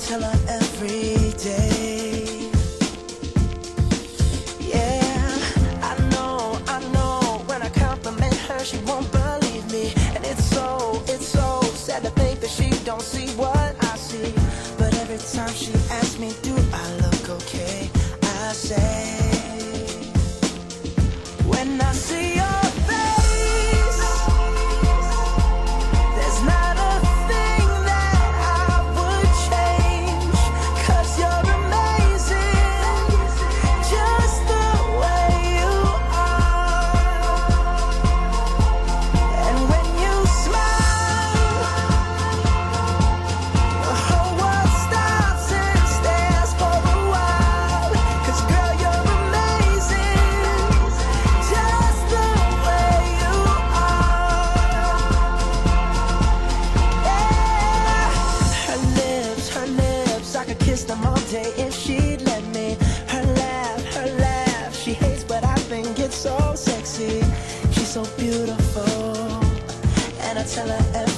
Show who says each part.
Speaker 1: tell her every day. Yeah, I know, when I compliment her, she won't believe me. And it's so sad to think that she don't see what I see. But every time she asks me, do I look okay? I say, when I see your face, there's not a thing that I would change. 'Cause you're amazing, just the way you are. And when you smile, the whole world stops and stares for a while. 'Cause girl, you're amazing, just the way you are. Yeah. Her lips, I could kiss them all day if she'd let me. Her laugh, she hates but I think it's so sexy. She's so beautiful, and I tell her every